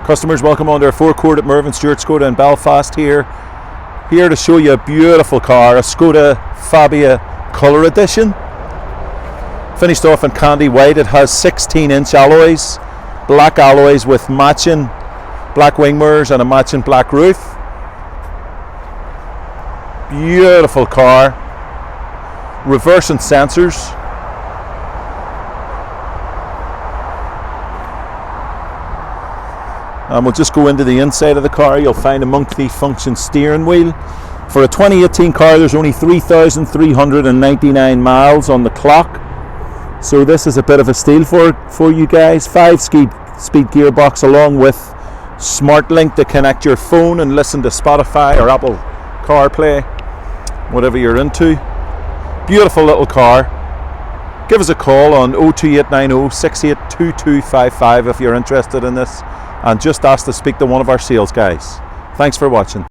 Customers, welcome on to our forecourt at Mervyn, Stewart, Skoda in Belfast here to show you a beautiful car, a Skoda Fabia Colour edition. Finished off in candy white. It has 16-inch alloys, black alloys with matching black wing mirrors and a matching black roof. Beautiful car. Reversing sensors. And we'll just go into the inside of the car. You'll find a multi-function steering wheel. For a 2018 car, there's only 3,399 miles on the clock. So this is a bit of a steal for you guys. 5-speed gearbox along with SmartLink to connect your phone and listen to Spotify or Apple CarPlay, whatever you're into. Beautiful little car. Give us a call on 02890 682255 if you're interested in this, and just ask to speak to one of our sales guys. Thanks for watching.